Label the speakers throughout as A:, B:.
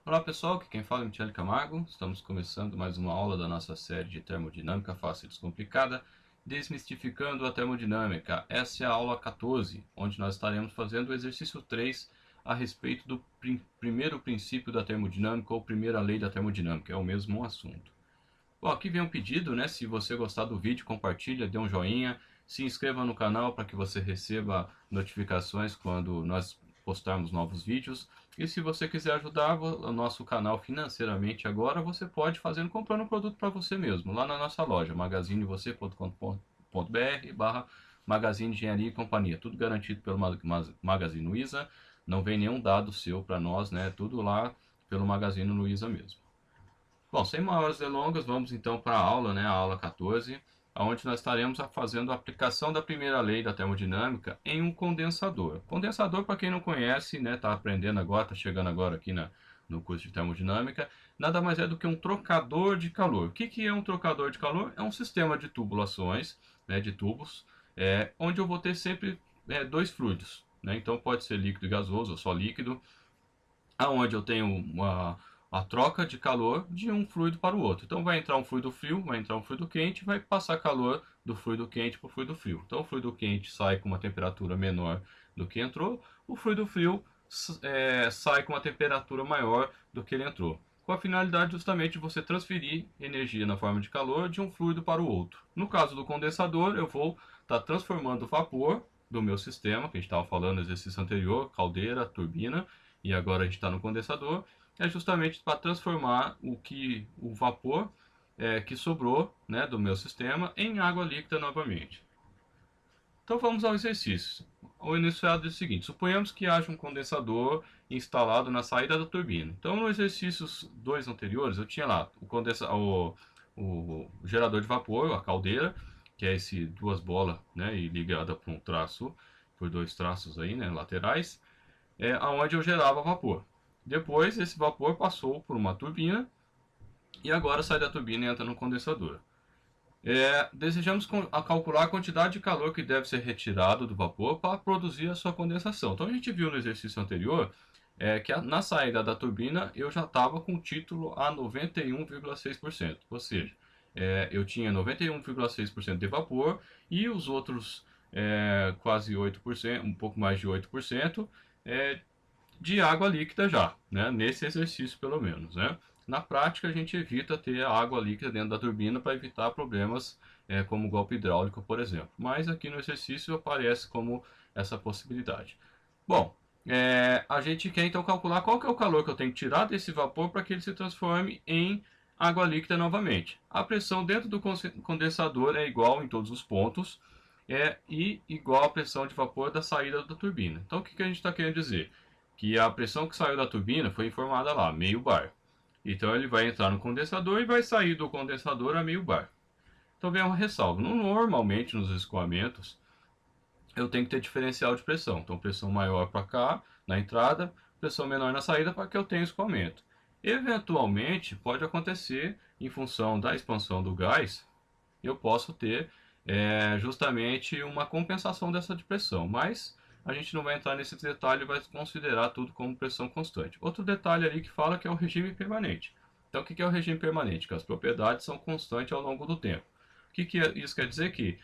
A: Olá pessoal, aqui quem fala é Michele Camargo. Estamos começando mais uma aula da nossa série de termodinâmica fácil e descomplicada, desmistificando a termodinâmica. Essa é a aula 14, onde nós estaremos fazendo o exercício 3 a respeito do primeiro princípio da termodinâmica ou primeira lei da termodinâmica, é o mesmo assunto. Bom, aqui vem um pedido, né? Se você gostar do vídeo, compartilha, dê um joinha, se inscreva no canal para que você receba notificações quando nós postarmos novos vídeos. E se você quiser ajudar o nosso canal financeiramente agora, você pode fazendo comprando um produto para você mesmo, lá na nossa loja, magazinevocê.com.br Magazine Engenharia e Companhia. Tudo garantido pelo Magazine Luiza, não vem nenhum dado seu para nós, né? Tudo lá pelo Magazine Luiza mesmo. Bom, sem maiores delongas, vamos então para a aula, né, a aula 14, onde nós estaremos fazendo a aplicação da primeira lei da termodinâmica em um condensador. Condensador, para quem não conhece, né, está aprendendo agora, está chegando agora aqui no curso de termodinâmica, nada mais é do que um trocador de calor. O que é um trocador de calor? É um sistema de tubulações, né, de tubos, onde eu vou ter sempre dois fluidos. Né? Então pode ser líquido e gasoso ou só líquido, aonde eu tenho a troca de calor de um fluido para o outro. Então vai entrar um fluido frio, vai entrar um fluido quente, vai passar calor do fluido quente para o fluido frio. Então o fluido quente sai com uma temperatura menor do que entrou, o fluido frio sai com uma temperatura maior do que ele entrou. Com a finalidade justamente de você transferir energia na forma de calor de um fluido para o outro. No caso do condensador, eu vou estar transformando o vapor do meu sistema, que a gente estava falando no exercício anterior, caldeira, turbina, e agora a gente está no condensador, é justamente para transformar o vapor que sobrou, né, do meu sistema em água líquida novamente. Então vamos ao exercício. O enunciado é o seguinte: suponhamos que haja um condensador instalado na saída da turbina. Então no exercícios dois anteriores eu tinha lá o gerador de vapor, a caldeira, que é esse duas bolas, né, e ligada por um traço, por dois traços aí, né, laterais, aonde eu gerava vapor. Depois esse vapor passou por uma turbina e agora sai da turbina e entra no condensador. Desejamos calcular a quantidade de calor que deve ser retirado do vapor para produzir a sua condensação. Então a gente viu no exercício anterior que na saída da turbina eu já estava com o título a 91,6%, ou seja, eu tinha 91,6% de vapor e os outros quase 8%, um pouco mais de 8%, de água líquida já, né? Nesse exercício pelo menos, né? Na prática a gente evita ter a água líquida dentro da turbina para evitar problemas como golpe hidráulico, por exemplo. Mas aqui no exercício aparece como essa possibilidade. Bom, a gente quer então calcular qual que é o calor que eu tenho que tirar desse vapor para que ele se transforme em água líquida novamente. A pressão dentro do condensador é igual em todos os pontos e igual à pressão de vapor da saída da turbina. Então o que a gente está querendo dizer? Que a pressão que saiu da turbina foi informada lá, meio bar. Então ele vai entrar no condensador e vai sair do condensador a meio bar. Então vem uma ressalva. Normalmente nos escoamentos eu tenho que ter diferencial de pressão. Então pressão maior para cá na entrada, pressão menor na saída para que eu tenha escoamento. Eventualmente pode acontecer em função da expansão do gás, eu posso ter justamente uma compensação dessa de pressão, mas a gente não vai entrar nesse detalhe, vai considerar tudo como pressão constante. Outro detalhe ali que fala que é o regime permanente. Então o que é o regime permanente? Que as propriedades são constantes ao longo do tempo. O que isso quer dizer? Que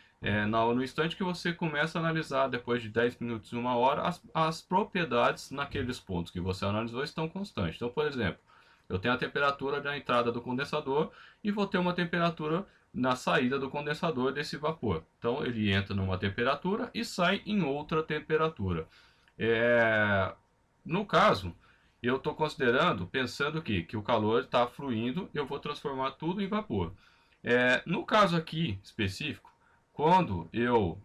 A: no instante que você começa a analisar, depois de 10 minutos e uma hora, as propriedades naqueles pontos que você analisou estão constantes. Então, por exemplo, eu tenho a temperatura da entrada do condensador e vou ter uma temperatura na saída do condensador desse vapor. Então ele entra numa temperatura e sai em outra temperatura. No caso, eu estou considerando, pensando que o calor está fluindo, eu vou transformar tudo em vapor. No caso aqui específico, quando eu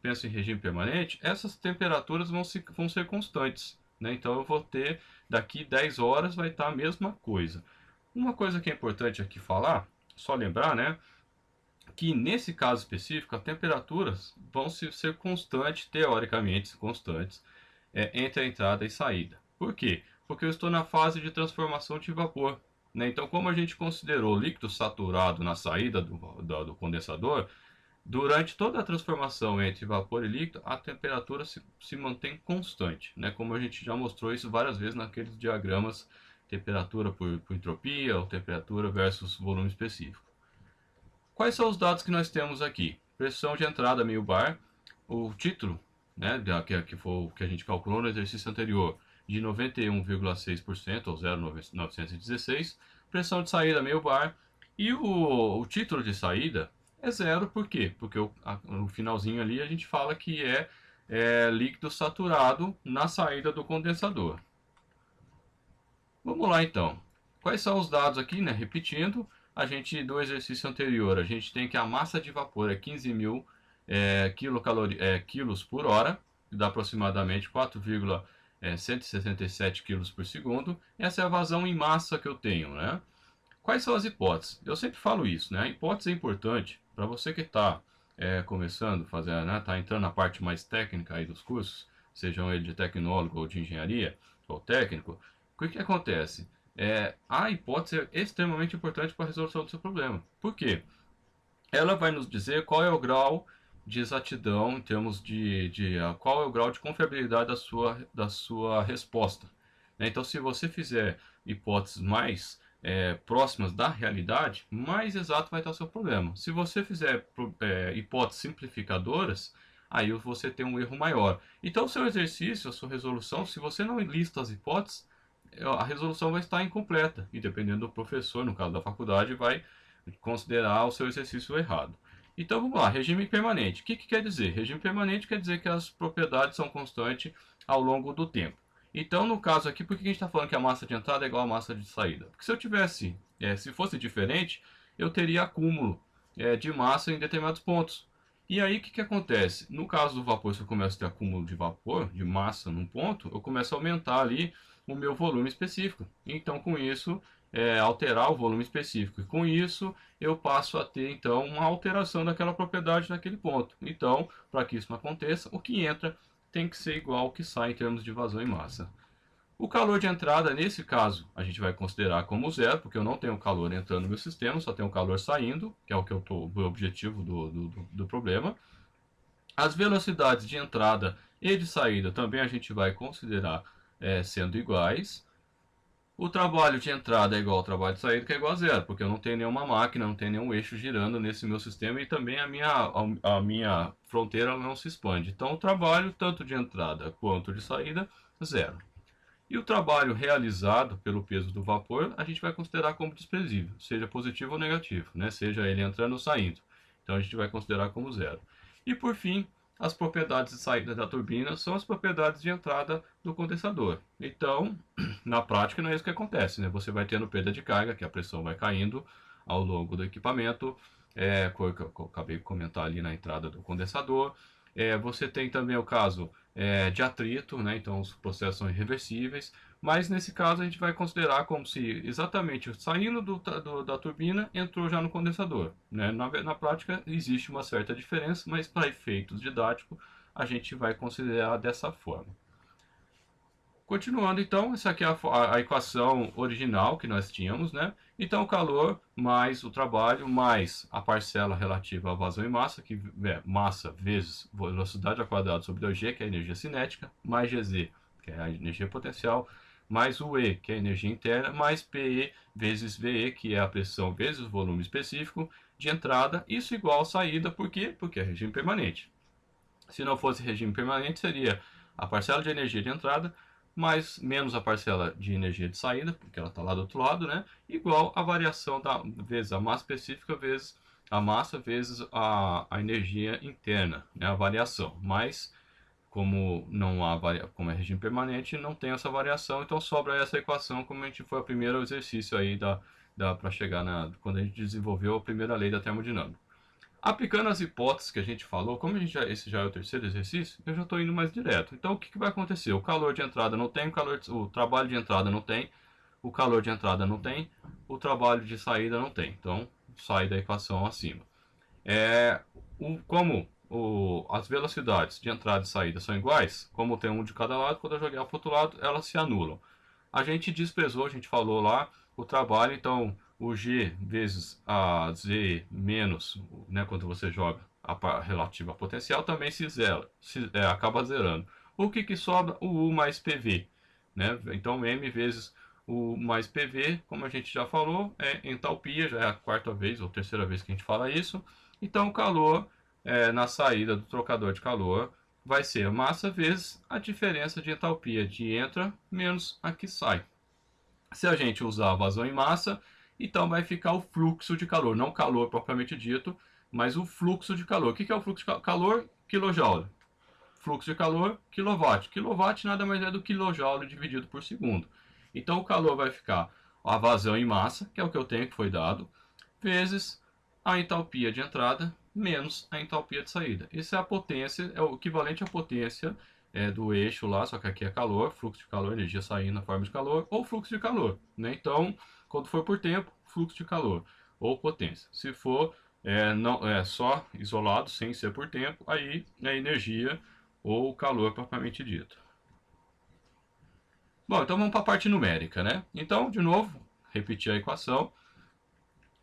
A: penso em regime permanente, essas temperaturas vão ser constantes. Né? Então eu vou ter, daqui 10 horas vai estar a mesma coisa. Uma coisa que é importante aqui falar, só lembrar, né, que nesse caso específico as temperaturas vão ser constantes, teoricamente constantes, entre a entrada e saída. Por quê? Porque eu estou na fase de transformação de vapor. Né? Então, como a gente considerou líquido saturado na saída do condensador, Durante toda a transformação entre vapor e líquido, a temperatura se mantém constante, né? Como a gente já mostrou isso várias vezes naqueles diagramas, temperatura por entropia ou temperatura versus volume específico. Quais são os dados que nós temos aqui? Pressão de entrada meio bar, o título, né, que foi o que a gente calculou no exercício anterior, de 91,6% ou 0,916, pressão de saída meio bar, e o título de saída é zero, por quê? Porque no finalzinho ali a gente fala que é líquido saturado na saída do condensador. Vamos lá então. Quais são os dados aqui, né? Repetindo, a gente do exercício anterior, a gente tem que a massa de vapor é 15.000 quilos por hora, que dá aproximadamente 4,167 quilos por segundo. Essa é a vazão em massa que eu tenho, né? Quais são as hipóteses? Eu sempre falo isso, né? A hipótese é importante para você que está começando, né? Tá entrando na parte mais técnica aí dos cursos, sejam ele de tecnólogo ou de engenharia ou técnico. O que acontece? A hipótese é extremamente importante para a resolução do seu problema. Por quê? Ela vai nos dizer qual é o grau de exatidão em termos qual é o grau de confiabilidade da sua resposta. Né? Então, se você fizer hipóteses mais próximas da realidade, mais exato vai estar o seu problema. Se você fizer hipóteses simplificadoras, aí você tem um erro maior. Então, o seu exercício, a sua resolução, se você não lista as hipóteses, a resolução vai estar incompleta. E dependendo do professor, no caso da faculdade, vai considerar o seu exercício errado. Então vamos lá, regime permanente. O que quer dizer? Regime permanente quer dizer que as propriedades são constantes ao longo do tempo. Então, no caso aqui, por que a gente está falando que a massa de entrada é igual à massa de saída? Porque se eu tivesse, se fosse diferente, eu teria acúmulo de massa em determinados pontos. E aí, o que acontece? No caso do vapor, se eu começo a ter acúmulo de vapor, de massa num ponto, eu começo a aumentar ali o meu volume específico. Então, com isso, alterar o volume específico. E com isso, eu passo a ter, então, uma alteração daquela propriedade naquele ponto. Então, para que isso não aconteça, o que entra tem que ser igual ao que sai em termos de vazão e massa. O calor de entrada, nesse caso, a gente vai considerar como zero, porque eu não tenho calor entrando no meu sistema, só tenho calor saindo, que é o que o objetivo do problema. As velocidades de entrada e de saída também a gente vai considerar sendo iguais. O trabalho de entrada é igual ao trabalho de saída, que é igual a zero, porque eu não tenho nenhuma máquina, não tenho nenhum eixo girando nesse meu sistema e também a minha fronteira não se expande. Então, o trabalho, tanto de entrada quanto de saída, zero. E o trabalho realizado pelo peso do vapor, a gente vai considerar como desprezível, seja positivo ou negativo, né? Seja ele entrando ou saindo. Então, a gente vai considerar como zero. E, por fim, as propriedades de saída da turbina são as propriedades de entrada do condensador. Então, na prática, não é isso que acontece, né? Você vai tendo perda de carga, que a pressão vai caindo ao longo do equipamento, que eu acabei de comentar ali na entrada do condensador. Você tem também o caso de atrito, né? Então os processos são irreversíveis, mas nesse caso a gente vai considerar como se exatamente saindo da turbina entrou já no condensador. Né? Na prática existe uma certa diferença, mas para efeitos didáticos a gente vai considerar dessa forma. Continuando, então, essa aqui é a equação original que nós tínhamos, né? Então, o calor mais o trabalho mais a parcela relativa à vazão e massa, que é massa vezes velocidade ao quadrado sobre 2G, que é a energia cinética, mais Gz, que é a energia potencial, mais o E, que é a energia interna, mais PE vezes VE, que é a pressão vezes o volume específico de entrada, isso igual a saída, por quê? Porque é regime permanente. Se não fosse regime permanente, seria a parcela de energia de entrada menos a parcela de energia de saída, porque ela está lá do outro lado, né? Igual a variação vezes a massa específica vezes a massa vezes a energia interna, né? A variação. Mas como não há como é regime permanente, não tem essa variação, então sobra essa equação, como a gente foi o primeiro exercício aí para chegar quando a gente desenvolveu a primeira lei da termodinâmica. Aplicando as hipóteses que a gente falou, como esse já é o terceiro exercício, eu já estou indo mais direto. Então, o que vai acontecer? O calor de entrada não tem, o trabalho de entrada não tem, o calor de entrada não tem, o trabalho de saída não tem. Então, sai da equação acima. As velocidades de entrada e saída são iguais, como tem um de cada lado, quando eu jogar para o outro lado, elas se anulam. A gente desprezou, a gente falou lá, o trabalho, então o G vezes a Z menos, né, quando você joga relativa a potencial também se zera, acaba zerando. O que sobra? O U mais PV. Né? Então M vezes o mais PV, como a gente já falou, é entalpia, já é a quarta vez ou terceira vez que a gente fala isso. Então o calor na saída do trocador de calor vai ser massa vezes a diferença de entalpia de entra menos a que sai. Se a gente usar a vazão em massa, então vai ficar o fluxo de calor, não calor propriamente dito, mas o fluxo de calor. O que é o fluxo de calor? Kilojoule. Fluxo de calor, quilowatt. Quilowatt nada mais é do que quilojoule dividido por segundo. Então o calor vai ficar a vazão em massa, que é o que eu tenho que foi dado, vezes a entalpia de entrada menos a entalpia de saída. Isso é a potência, é o equivalente à potência do eixo lá, só que aqui é calor, fluxo de calor, energia saindo na forma de calor, ou fluxo de calor. Né? Então, quando for por tempo, fluxo de calor, ou potência. Se for não, só isolado, sem ser por tempo, aí é energia ou calor propriamente dito. Bom, então vamos para a parte numérica, né? Então, de novo, repetir a equação.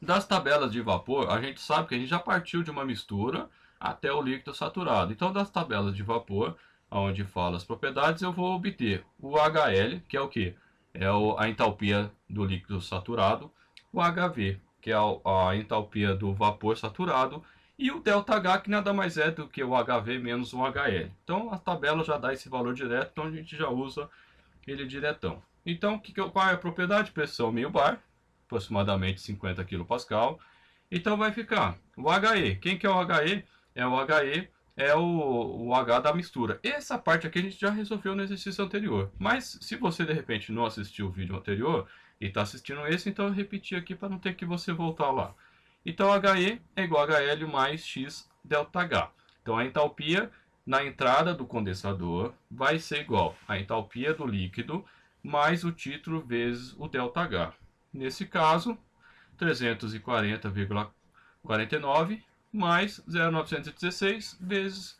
A: Das tabelas de vapor, a gente sabe que a gente já partiu de uma mistura até o líquido saturado. Então, das tabelas de vapor, onde fala as propriedades, eu vou obter o HL, que é o que? É a entalpia do líquido saturado, o HV, que é a entalpia do vapor saturado, e o ΔH, que nada mais é do que o HV menos o HL. Então, a tabela já dá esse valor direto, então a gente já usa ele diretão. Então, qual é a propriedade? Pressão meio bar, aproximadamente 50 kPa. Então vai ficar o HE. Quem que é o HE? O HE é o H da mistura. Essa parte aqui a gente já resolveu no exercício anterior. Mas se você de repente não assistiu o vídeo anterior e está assistindo esse, então eu repeti aqui para não ter que você voltar lá. Então HE é igual a HL mais X ΔH. Então a entalpia na entrada do condensador vai ser igual à entalpia do líquido mais o título vezes o ΔH. Nesse caso, 340,49 mais 0,916 vezes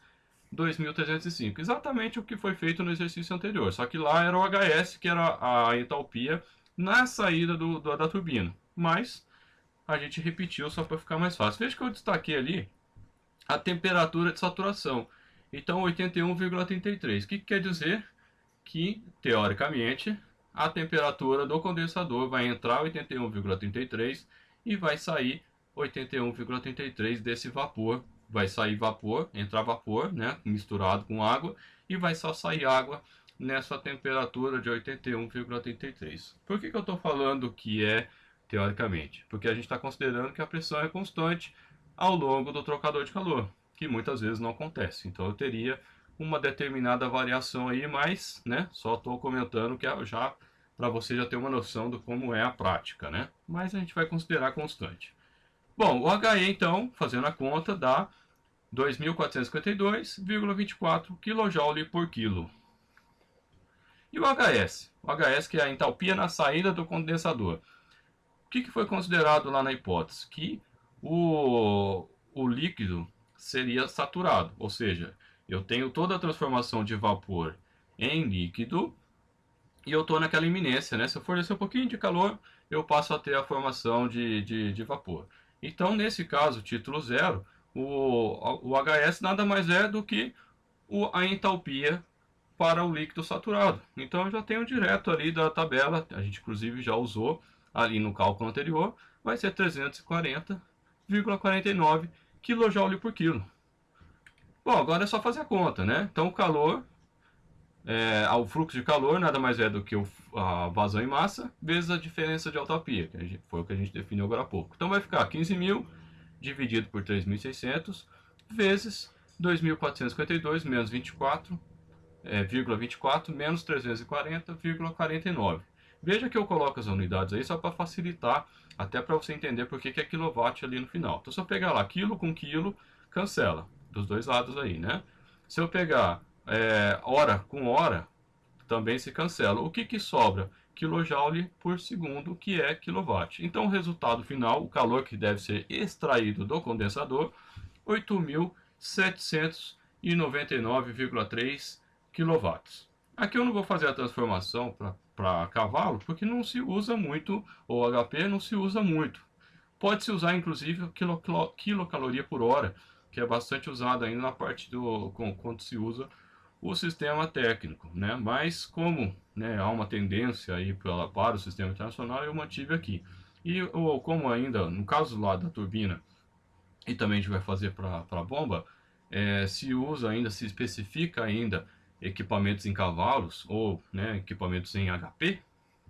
A: 2.305. Exatamente o que foi feito no exercício anterior, só que lá era o HS, que era a entalpia na saída da turbina. Mas a gente repetiu só para ficar mais fácil. Veja que eu destaquei ali a temperatura de saturação. Então, 81,33. O que quer dizer? Que, teoricamente, a temperatura do condensador vai entrar 81,33 e vai sair 81,33 desse vapor. Vai sair vapor, entrar vapor, né, misturado com água, e vai só sair água nessa temperatura de 81,33. Por que eu estou falando que é teoricamente? Porque a gente está considerando que a pressão é constante ao longo do trocador de calor, que muitas vezes não acontece. Então eu teria uma determinada variação aí, mas né, só estou comentando que já para você já ter uma noção de como é a prática, né? Mas a gente vai considerar constante. Bom, o HE então, fazendo a conta, dá 2.452,24 kJ por quilo. E o HS? O HS que é a entalpia na saída do condensador. O que foi considerado lá na hipótese? Que o líquido seria saturado, ou seja, eu tenho toda a transformação de vapor em líquido e eu estou naquela iminência, né? Se eu fornecer um pouquinho de calor, eu passo a ter a formação de vapor. Então, nesse caso, título 0, o HS nada mais é do que a entalpia para o líquido saturado. Então, eu já tenho direto ali da tabela, a gente inclusive já usou ali no cálculo anterior, vai ser 340,49 kJ por quilo. Bom, agora é só fazer a conta, né? Então, o calor, o fluxo de calor nada mais é do que a vazão em massa vezes a diferença de entalpia, que foi o que a gente definiu agora há pouco. Então, vai ficar 15.000 dividido por 3.600 vezes 2.452 menos 24,24 menos 340,49. Veja que eu coloco as unidades aí só para facilitar, até para você entender por que é quilowatt ali no final. Então, se eu pegar lá quilo com quilo, cancela dos dois lados aí, né? Se eu pegar hora com hora, também se cancela. O que sobra? Kilojoule por segundo, que é quilowatt. Então, o resultado final, o calor que deve ser extraído do condensador, 8.799,3 kW. Aqui eu não vou fazer a transformação para cavalo, porque não se usa muito, ou HP não se usa muito. Pode-se usar, inclusive, quilocaloria por hora, que é bastante usado ainda na parte quando se usa o sistema técnico, né? Mas como, né, há uma tendência aí para o sistema internacional, eu mantive aqui. E como ainda, no caso lá da turbina, e também a gente vai fazer para a bomba, se usa ainda, se especifica ainda equipamentos em cavalos ou, né, equipamentos em HP,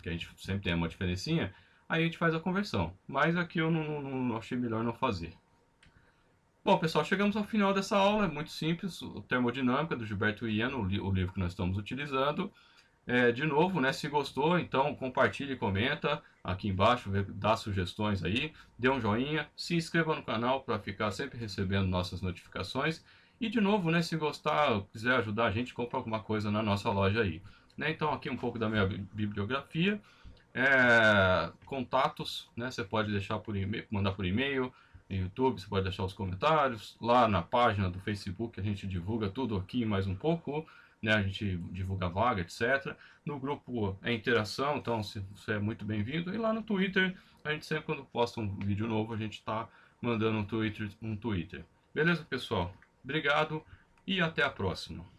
A: que a gente sempre tem uma diferencinha, aí a gente faz a conversão. Mas aqui eu não achei melhor não fazer. Bom, pessoal, chegamos ao final dessa aula. É muito simples, o Termodinâmica do Gilberto Iano, o livro que nós estamos utilizando. De novo, né, se gostou, então compartilhe e comenta aqui embaixo, dá sugestões aí, dê um joinha, se inscreva no canal para ficar sempre recebendo nossas notificações. E de novo, né, se gostar, quiser ajudar a gente, compra alguma coisa na nossa loja aí. Né, então aqui um pouco da minha bibliografia. Contatos, né? Você pode deixar por e-mail, mandar por e-mail, no YouTube, você pode deixar os comentários, lá na página do Facebook a gente divulga tudo aqui mais um pouco, né? A gente divulga vaga, etc. No grupo é interação, então você é muito bem-vindo. E lá no Twitter, a gente sempre quando posta um vídeo novo, a gente está mandando um Twitter. Beleza, pessoal? Obrigado e até a próxima.